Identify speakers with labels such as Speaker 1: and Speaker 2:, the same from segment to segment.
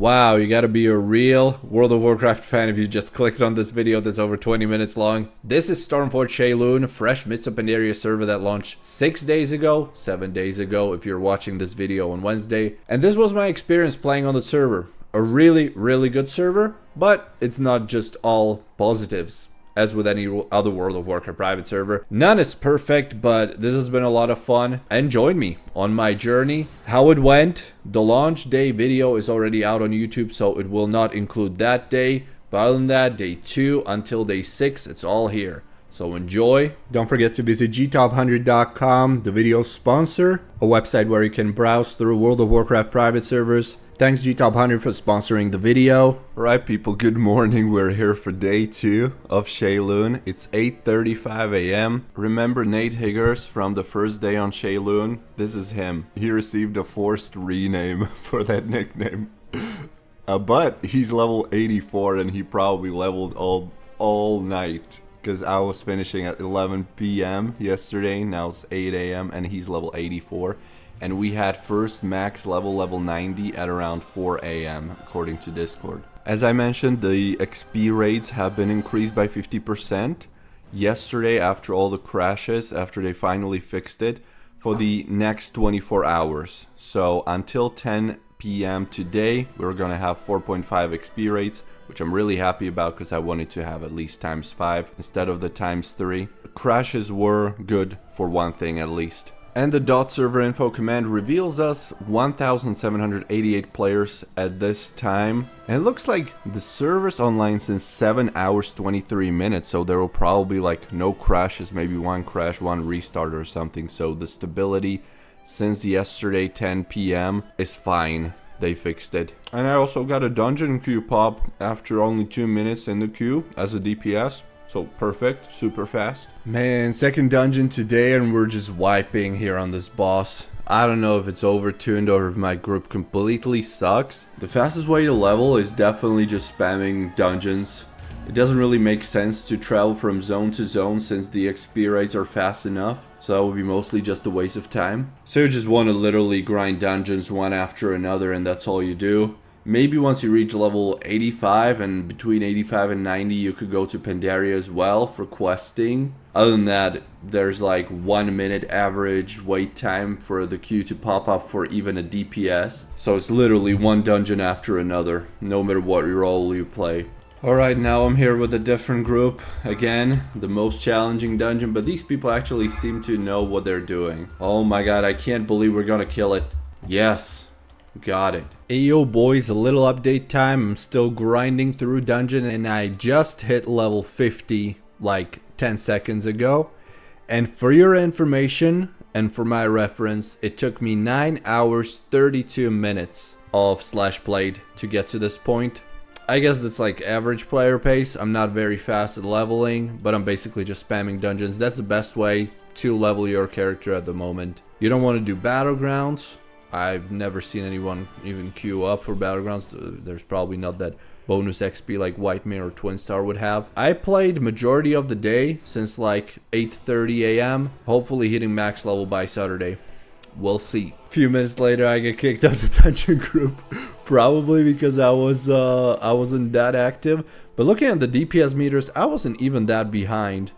Speaker 1: Wow, you gotta be a real World of Warcraft fan if you just clicked on this video that's over 20 minutes long. This is Stormforge Sheilun, fresh midst of Pandaria server that launched 6 days ago, 7 days ago if you're watching this video on Wednesday. And this was my experience playing on the server. A really good server, but it's not just all positives. As with any other World of Warcraft private server, none is perfect, but this has been a lot of fun, and join me on my journey. How it went, the launch day video is already out on YouTube, so it will not include that day, but other than that, day 2 until day 6, it's all here. So enjoy. Don't forget to visit gtop100.com, the video sponsor, a website where you can browse through World of Warcraft private servers. Thanks gtop100 for sponsoring the video. Alright people, good morning. We're here for day 2 of Sheilun. It's 8:35 a.m. Remember Nate Higgers from the first day on Sheilun? This is him. He received a forced rename for that nickname. But he's level 84 and he probably leveled all night. Because I was finishing at 11 p.m. yesterday, now it's 8 a.m. and he's level 84. And we had first max level 90 at around 4 a.m. according to Discord. As I mentioned, the XP rates have been increased by 50% yesterday after all the crashes, after they finally fixed it, for the next 24 hours. So until 10 p.m. today, we're gonna have 4.5 XP rates, which I'm really happy about because I wanted to have at least ×5 instead of the ×3. Crashes were good for one thing at least. And the .server info command reveals us 1,788 players at this time. And it looks like the server's online since 7 hours 23 minutes, so there will probably like no crashes, maybe one crash, one restart or something. So the stability since yesterday 10 p.m. is fine. They fixed it. And I also got a dungeon queue pop after only 2 minutes in the queue as a DPS. So perfect, super fast. Man, second dungeon today and we're just wiping here on this boss. I don't know if it's overtuned or if my group completely sucks. The fastest way to level is definitely just spamming dungeons. It doesn't really make sense to travel from zone to zone since the XP rates are fast enough. So that would be mostly just a waste of time. So you just want to literally grind dungeons one after another and that's all you do. Maybe once you reach level 85 and between 85 and 90 you could go to Pandaria as well for questing. Other than that, there's like 1 minute average wait time for the queue to pop up for even a DPS. So it's literally one dungeon after another, no matter what role you play. Alright, now I'm here with a different group. Again, the most challenging dungeon, but these people actually seem to know what they're doing. Oh my god, I can't believe we're gonna kill it. Yes. Got it. Ayo boys, a little update time. I'm still grinding through dungeon and I just hit level 50 like 10 seconds ago. And for your information and for my reference, it took me 9 hours 32 minutes of slash played to get to this point. I guess that's like average player pace. I'm not very fast at leveling, but I'm basically just spamming dungeons. That's the best way to level your character at the moment. You don't want to do battlegrounds. I've never seen anyone even queue up for battlegrounds. There's probably not that bonus XP like Whitemane or Twinstar would have. I played majority of the day since like 8:30 a.m. Hopefully hitting max level by Saturday. We'll see. A few minutes later I get kicked out of the dungeon group. Probably because I wasn't that active. But looking at the DPS meters, I wasn't even that behind.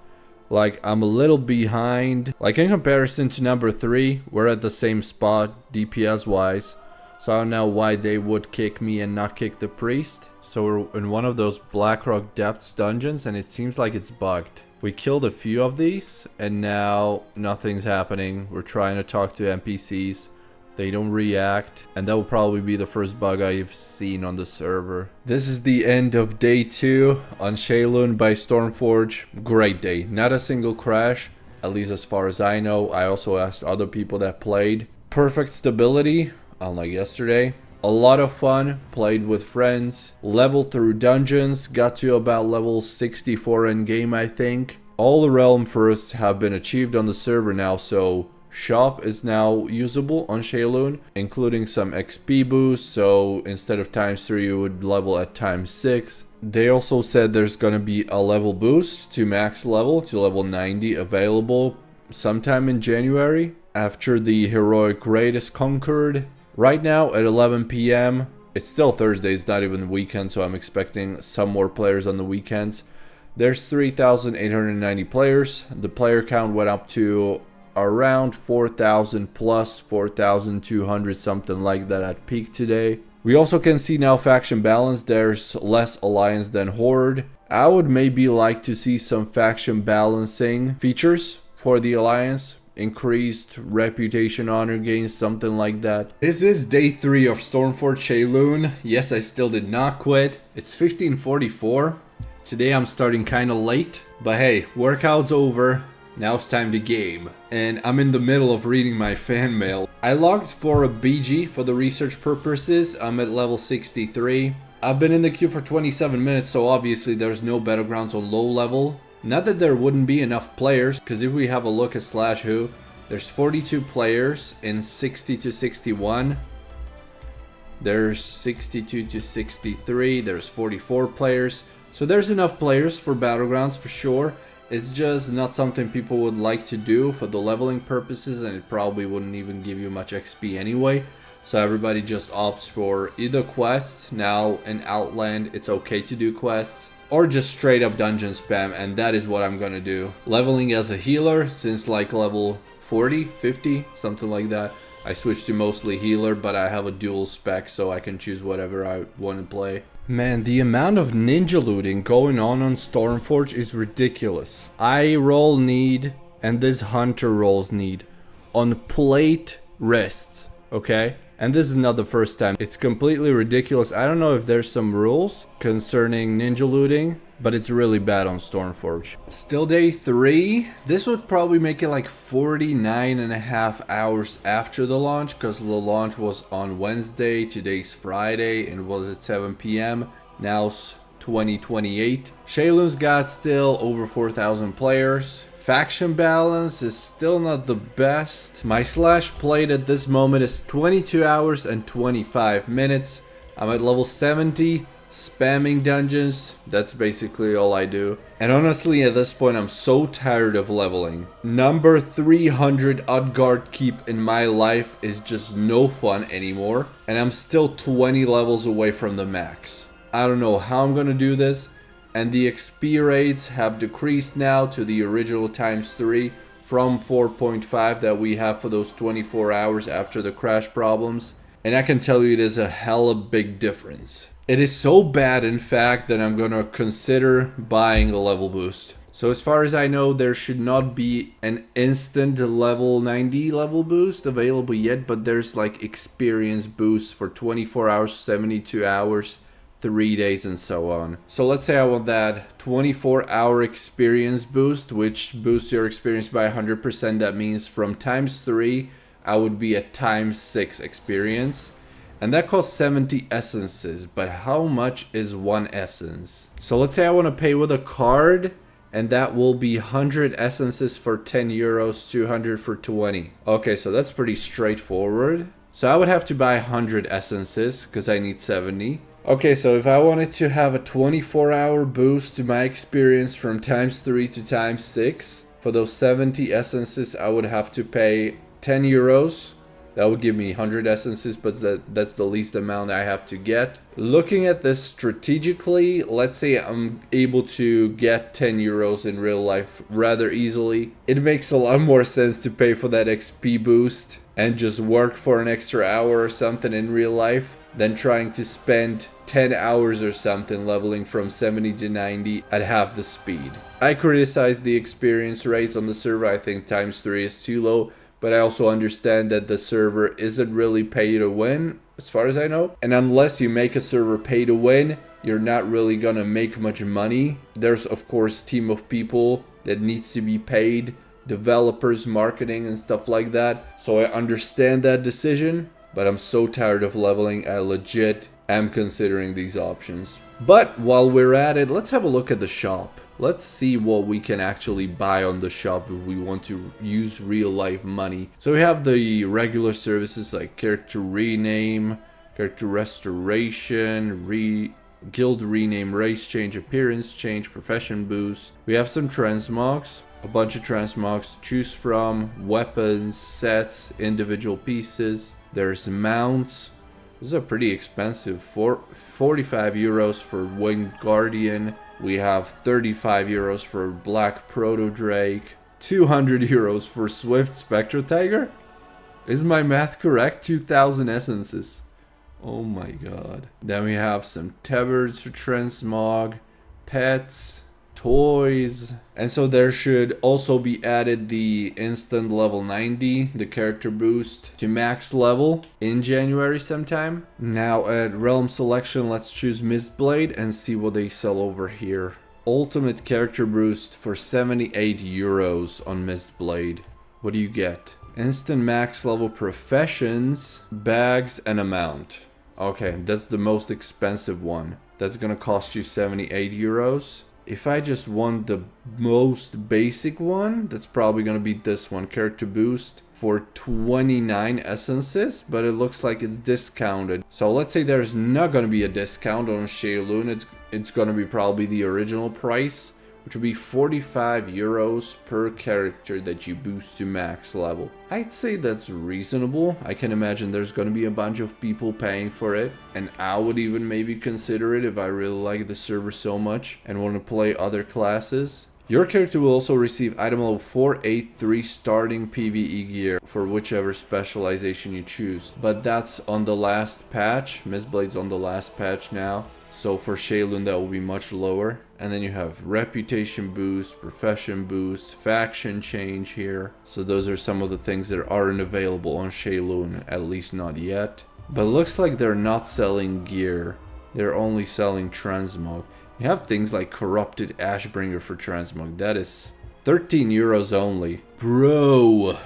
Speaker 1: Like, I'm a little behind. Like, in comparison to number 3, we're at the same spot, DPS wise. So I don't know why they would kick me and not kick the priest. So we're in one of those Blackrock Depths dungeons and it seems like it's bugged. We killed a few of these and now nothing's happening. We're trying to talk to NPCs. They don't react, and that will probably be the first bug I've seen on the server. This is the end of day 2 on Sheilun by Stormforge. Great day. Not a single crash, at least as far as I know. I also asked other people that played. Perfect stability, unlike yesterday. A lot of fun, played with friends, leveled through dungeons, got to about level 64 in game I think. All the realm firsts have been achieved on the server now, so shop is now usable on Sheilun, including some XP boosts, so instead of ×3 you would level at ×6. They also said there's gonna be a level boost to max level, to level 90, available sometime in January after the heroic raid is conquered. Right now at 11 p.m. It's still Thursday, it's not even the weekend, so I'm expecting some more players on the weekends. There's 3,890 players. The player count went up to around 4,000 plus, 4,200, something like that at peak today. We also can see now faction balance. There's less alliance than horde. I would maybe like to see some faction balancing features for the alliance. Increased reputation, honor gains, something like that. This is day 3 of Stormforge Sheilun. Yes, I still did not quit. It's 15:44. Today I'm starting kinda late, but hey, workout's over. Now it's time to game. And I'm in the middle of reading my fan mail. I logged for a BG for the research purposes. I'm at level 63. I've been in the queue for 27 minutes, so obviously there's no battlegrounds on low level. Not that there wouldn't be enough players, because if we have a look at /who, there's 42 players in 60 to 61. There's 62 to 63. There's 44 players. So there's enough players for battlegrounds for sure. It's just not something people would like to do for the leveling purposes, and it probably wouldn't even give you much XP anyway. So everybody just opts for either quests. Now in Outland, it's okay to do quests, or just straight up dungeon spam, and that is what I'm gonna do. Leveling as a healer since like level 40, 50, something like that. I switched to mostly healer, but I have a dual spec so I can choose whatever I want to play. Man, the amount of ninja looting going on Stormforge is ridiculous. I roll need, and this hunter rolls need, on plate rests, okay? And this is not the first time. It's completely ridiculous. I don't know if there's some rules concerning ninja looting, but it's really bad on Stormforge. Still day 3. This would probably make it like 49.5 hours after the launch, because the launch was on Wednesday, today's Friday, and it was at 7 p.m. Now it's 2028. Sheilun's got still over 4,000 players. Faction balance is still not the best. My /played at this moment is 22 hours and 25 minutes. I'm at level 70, spamming dungeons. That's basically all I do. And honestly, at this point, I'm so tired of leveling. Number 300 Utgard Keep in my life is just no fun anymore. And I'm still 20 levels away from the max. I don't know how I'm gonna do this. And the XP rates have decreased now to the original ×3 from 4.5 that we have for those 24 hours after the crash problems. And I can tell you it is a hella big difference. It is so bad, in fact, that I'm gonna consider buying a level boost. So as far as I know, there should not be an instant level 90 level boost available yet, but there's like experience boosts for 24 hours, 72 hours, 3 days, and so on. So let's say I want that 24-hour experience boost, which boosts your experience by 100%. That means from ×3, I would be at ×6 experience. And that costs 70 essences, but how much is 1 essence? So let's say I want to pay with a card, and that will be 100 essences for 10 euros, 200 for 20. Okay, so that's pretty straightforward. So I would have to buy 100 essences, because I need 70. Okay, so if I wanted to have a 24-hour boost to my experience from ×3 to ×6, for those 70 essences, I would have to pay 10 euros. That would give me 100 essences, but that's the least amount I have to get. Looking at this strategically, let's say I'm able to get 10 euros in real life rather easily. It makes a lot more sense to pay for that XP boost and just work for an extra hour or something in real life than trying to spend 10 hours or something leveling from 70 to 90 at half the speed. I criticize the experience rates on the server. I think ×3 is too low, but I also understand that the server isn't really pay to win, as far as I know. And unless you make a server pay to win, you're not really gonna make much money. There's of course a team of people that needs to be paid, developers, marketing, and stuff like that. So I understand that decision, but I'm so tired of leveling, I legit am considering these options. But while we're at it, let's have a look at the shop. Let's see what we can actually buy on the shop if we want to use real life money. So we have the regular services like character rename, character restoration, guild rename, race change, appearance change, profession boost. We have some transmogs, a bunch of transmogs to choose from, weapons, sets, individual pieces. There's mounts. These are pretty expensive. 45 euros for Winged Guardian. We have 35 euros for Black Proto Drake. 200 euros for Swift Spectre Tiger? Is my math correct? 2,000 essences. Oh my god. Then we have some Tebbers for transmog, pets, toys. And so there should also be added the instant level 90, the character boost to max level in January sometime. Now at realm selection, let's choose Mistblade and see what they sell over here. Ultimate character boost for 78 euros on Mistblade. What do you get? Instant max level professions, bags, and a mount. Okay, that's the most expensive one. That's gonna cost you 78 euros. If I just want the most basic one, that's probably gonna be this one, character boost for 29 essences, but it looks like it's discounted. So let's say there's not gonna be a discount on Sheilun. It's gonna be probably the original price, which would be 45 euros per character that you boost to max level. I'd say that's reasonable. I can imagine there's gonna be a bunch of people paying for it, and I would even maybe consider it if I really like the server so much and want to play other classes. Your character will also receive item level 483 starting PvE gear for whichever specialization you choose. But that's on the last patch. Mistblade's on the last patch now. So for Sheilun that will be much lower. And then you have reputation boost, profession boost, faction change here. So those are some of the things that aren't available on Sheilun, at least not yet. But it looks like they're not selling gear. They're only selling transmog. You have things like corrupted Ashbringer for transmog. That is 13 euros only. Bro,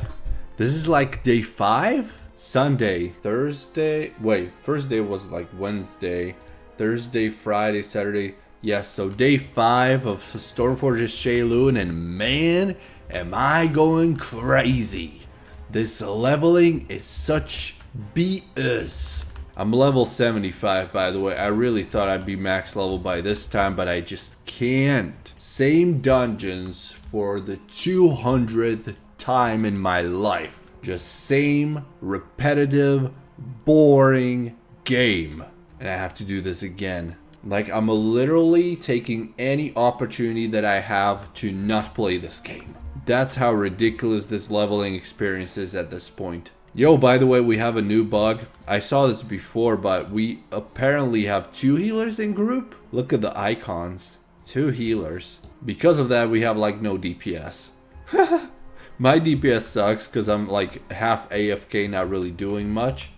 Speaker 1: this is like day 5? Sunday, Thursday. Wait, first day was like Wednesday. Thursday, Friday, Saturday. Yes, so day 5 of Stormforge Sheilun, and man, am I going crazy. This leveling is such BS. I'm level 75, by the way. I really thought I'd be max level by this time, but I just can't. Same dungeons for the 200th time in my life. Just same repetitive, boring game. And I have to do this again. Like, I'm literally taking any opportunity that I have to not play this game. That's how ridiculous this leveling experience is at this point. Yo, by the way, we have a new bug. I saw this before, but we apparently have 2 healers in group. Look at the icons. 2 healers. Because of that, we have like no DPS. My DPS sucks because I'm like half AFK, not really doing much.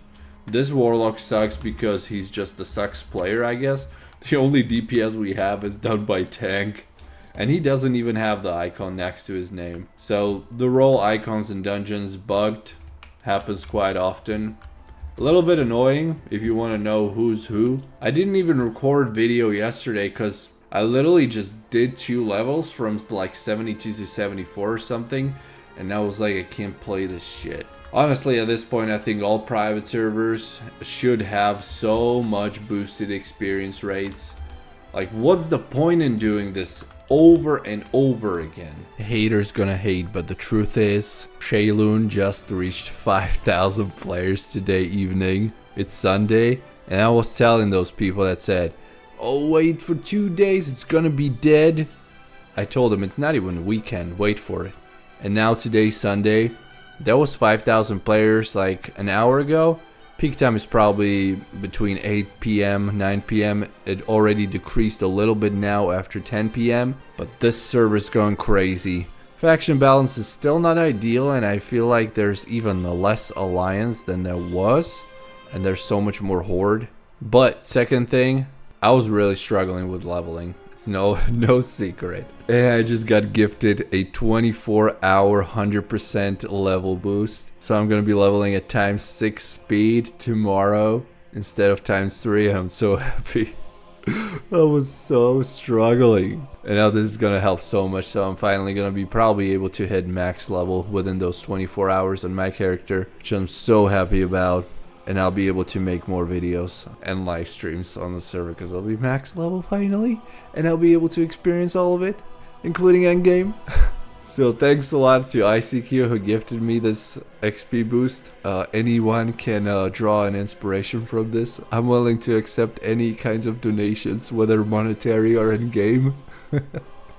Speaker 1: This Warlock sucks because he's just the sucks player, I guess. The only DPS we have is done by tank. And he doesn't even have the icon next to his name. So the role icons in dungeons bugged. Happens quite often. A little bit annoying if you want to know who's who. I didn't even record video yesterday because I literally just did 2 levels from like 72 to 74 or something. And I was like, I can't play this shit. Honestly, at this point, I think all private servers should have so much boosted experience rates. Like, what's the point in doing this over and over again? Haters gonna hate, but the truth is, Sheilun just reached 5,000 players today evening. It's Sunday, and I was telling those people that said, oh, wait for 2 days, it's gonna be dead. I told them it's not even a weekend, wait for it. And now today's Sunday. That was 5,000 players like an hour ago. Peak time is probably between 8 PM, 9 PM. It already decreased a little bit now after 10 PM. But this server's going crazy. Faction balance is still not ideal, and I feel like there's even less alliance than there was. And there's so much more horde. But second thing, I was really struggling with leveling. It's no secret. And I just got gifted a 24-hour 100% level boost. So I'm going to be leveling at ×6 speed tomorrow instead of ×3. I'm so happy. I was so struggling. And now this is going to help so much. So I'm finally going to be probably able to hit max level within those 24 hours on my character, which I'm so happy about. And I'll be able to make more videos and live streams on the server because I'll be max level finally. And I'll be able to experience all of it, including Endgame. So thanks a lot to ICQ who gifted me this XP boost. Anyone can draw an inspiration from this. I'm willing to accept any kinds of donations, whether monetary or in game.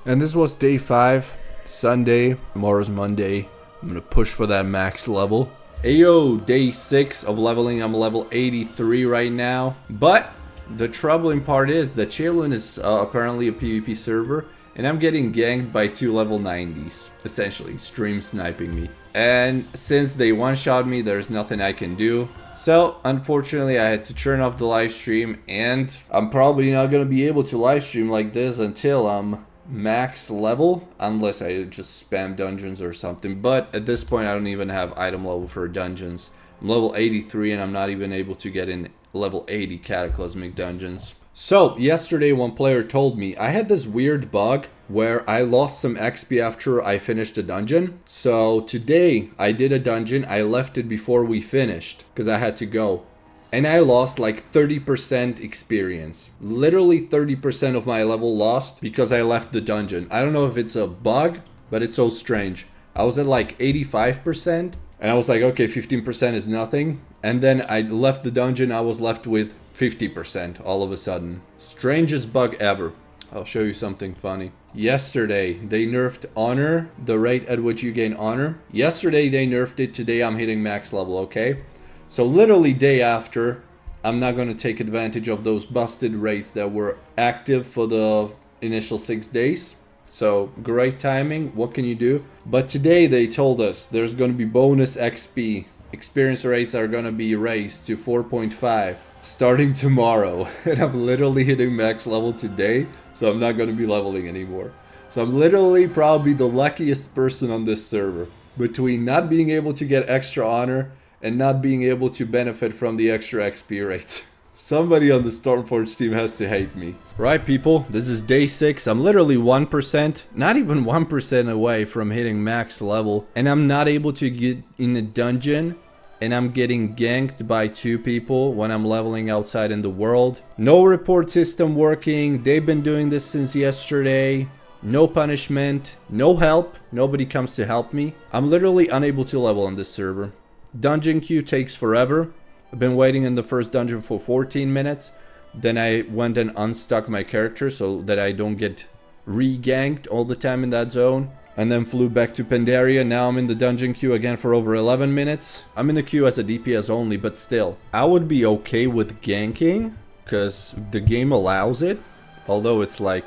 Speaker 1: And this was day 5, Sunday. Tomorrow's Monday. I'm gonna push for that max level. Ayo, day 6 of leveling. I'm level 83 right now. But the troubling part is that Sheilun is apparently a PvP server, and I'm getting ganked by 2 level 90s, essentially stream sniping me. And since they one-shot me, there's nothing I can do. So unfortunately I had to turn off the live stream, and I'm probably not gonna be able to live stream like this until I'm max level, unless I just spam dungeons or something. But at this point I don't even have item level for dungeons. I'm level 83 and I'm not even able to get in level 80 cataclysmic dungeons. So yesterday one player told me I had this weird bug where I lost some XP after I finished a dungeon. So today I did a dungeon, I left it before we finished because I had to go. And I lost like 30% experience. Literally 30% of my level lost because I left the dungeon. I don't know if it's a bug, but it's so strange. I was at like 85% and I was like, okay, 15% is nothing. And then I left the dungeon, I was left with 50% all of a sudden. Strangest bug ever. I'll show you something funny. Yesterday, they nerfed honor, the rate at which you gain honor. Yesterday, they nerfed it. Today, I'm hitting max level, okay? So literally day after, I'm not going to take advantage of those busted rates that were active for the initial 6 days. So great timing. What can you do? But today, they told us there's going to be bonus XP. Experience rates are going to be raised to 4.5 starting tomorrow. And I'm literally hitting max level today, so I'm not going to be leveling anymore. So I'm literally probably the luckiest person on this server, between not being able to get extra honor and not being able to benefit from the extra XP rates. Somebody on the Stormforge team has to hate me. Right, people, this is day 6. I'm literally 1%, not even 1% away from hitting max level. And I'm not able to get in a dungeon. And I'm getting ganked by 2 people when I'm leveling outside in the world. No report system working. They've been doing this since yesterday. No punishment, no help. Nobody comes to help me. I'm literally unable to level on this server. Dungeon queue takes forever. I've been waiting in the first dungeon for 14 minutes. Then I went and unstuck my character so that I don't get re-ganked all the time in that zone. And then flew back to Pandaria. Now I'm in the dungeon queue again for over 11 minutes. I'm in the queue as a DPS only, but still. I would be okay with ganking, because the game allows it. Although it's like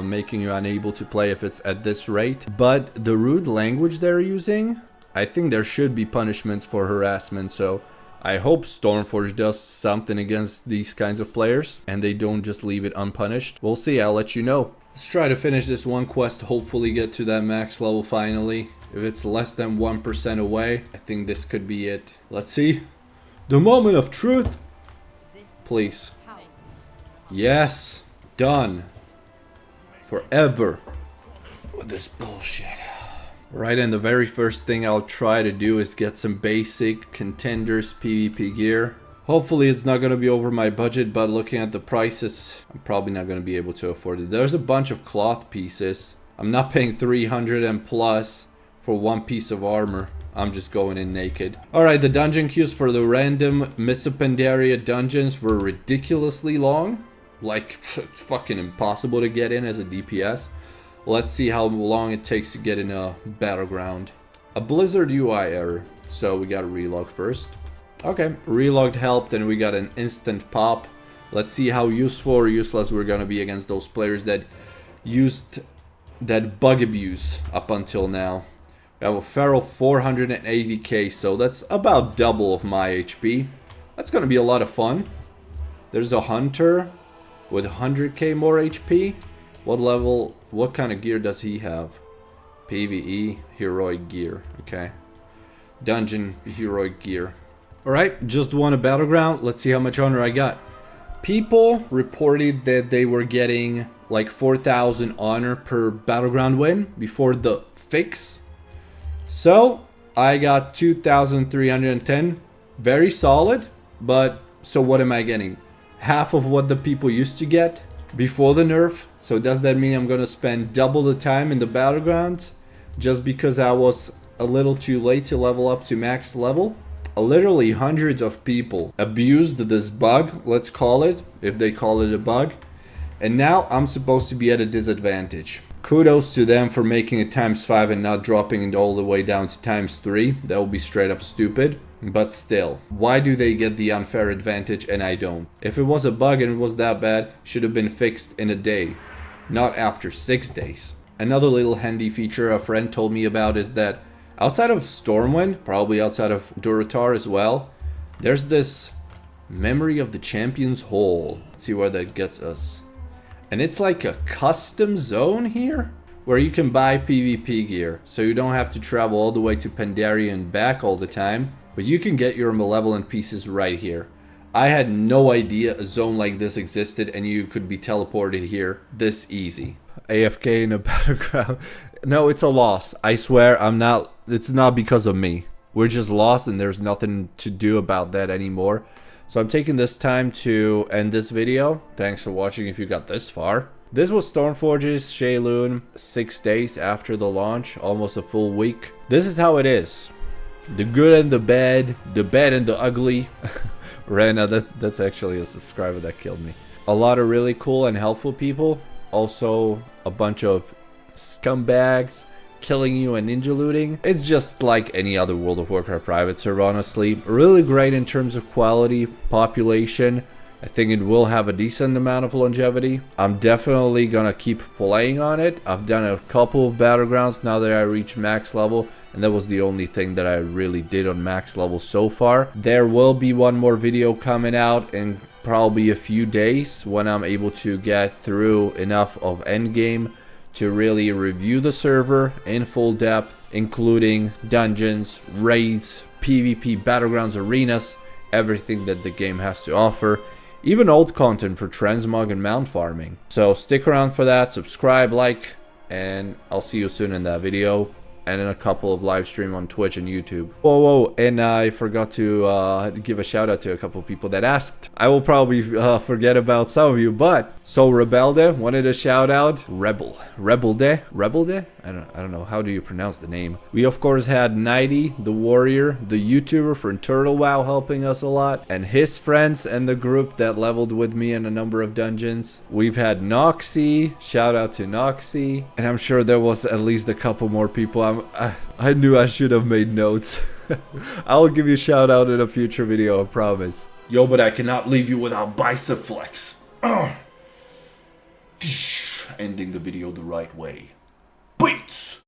Speaker 1: making you unable to play if it's at this rate. But the rude language they're using, I think there should be punishments for harassment. So I hope Stormforge does something against these kinds of players and they don't just leave it unpunished. We'll see, I'll let you know. Let's try to finish this one quest, hopefully get to that max level finally. If it's less than 1% away, I think this could be it. Let's see. The moment of truth. Please. Yes. Done. Forever. With this bullshit. Right, and the very first thing I'll try to do is get some basic contenders PvP gear. Hopefully it's not going to be over my budget, but looking at the prices, I'm probably not going to be able to afford it. There's a bunch of cloth pieces. I'm not paying 300 and plus for one piece of armor. I'm just going in naked. Alright, the dungeon queues for the random Mists of Pandaria dungeons were ridiculously long. Like, fucking impossible to get in as a DPS. Let's see how long it takes to get in a battleground. A Blizzard UI error. So we gotta relog first. Okay, relogged helped and we got an instant pop. Let's see how useful or useless we're gonna be against those players that used that bug abuse up until now. We have a Feral 480k, so that's about double of my HP. That's gonna be a lot of fun. There's a Hunter with 100k more HP. What level, what kind of gear does he have? PvE, heroic gear, okay. Dungeon, heroic gear. Alright, just won a battleground. Let's see how much honor I got. People reported that they were getting like 4,000 honor per battleground win before the fix. So, I got 2,310. Very solid, but so what am I getting? Half of what the people used to get before the nerf. So does that mean I'm gonna spend double the time in the battlegrounds? just because I was a little too late to level up to max level. Literally hundreds of people abused this bug, let's call it, if they call it a bug. And now I'm supposed to be at a disadvantage. Kudos to them for making it ×5 and not dropping it all the way down to ×3. That would be straight up stupid. But still, why do they get the unfair advantage and I don't? If it was a bug and it was that bad, it should have been fixed in a day, not after 6 days. Another little handy feature a friend told me about is that outside of Stormwind, probably outside of Durotar as well, there's this Memory of the Champions Hole. Let's see where that gets us. And it's like a custom zone here where you can buy PvP gear. So you don't have to travel all the way to Pandaria and back all the time. But you can get your malevolent pieces right here. I had no idea a zone like this existed and you could be teleported here this easy. AFK in a battleground. No, it's a loss. I swear it's not because of me. We're just lost and there's nothing to do about that anymore. So I'm taking this time to end this video. Thanks for watching if you got this far. This was Stormforge's Sheilun 6 days after the launch, almost a full week. This is how it is. The good and the bad and the ugly. Rana, that's actually a subscriber that killed me. A lot of really cool and helpful people. Also a bunch of scumbags killing you and ninja looting. It's just like any other World of Warcraft private server, honestly. Really great in terms of quality, population. I think it will have a decent amount of longevity. I'm definitely gonna keep playing on it. I've done a couple of battlegrounds now that I reached max level, and that was the only thing that I really did on max level so far. There will be one more video coming out in probably a few days when I'm able to get through enough of Endgame to really review the server in full depth, including dungeons, raids, PvP, battlegrounds, arenas, everything that the game has to offer. Even old content for transmog and mount farming. So stick around for that, subscribe, like, and I'll see you soon in that video. And in a couple of live stream on Twitch and YouTube. Whoa, and I forgot to give a shout out to a couple of people that asked. I will probably forget about some of you, but so Rebelde wanted a shout out. Rebelde? I don't know, how do you pronounce the name? We of course had Nighty, the warrior, the YouTuber from Turtle WoW helping us a lot, and his friends and the group that leveled with me in a number of dungeons. We've had Noxy, shout out to Noxy, and I'm sure there was at least a couple more people. I knew I should have made notes. I'll give you a shout out in a future video, I promise. Yo, but I cannot leave you without bicep flex. Ending the video the right way. Beats!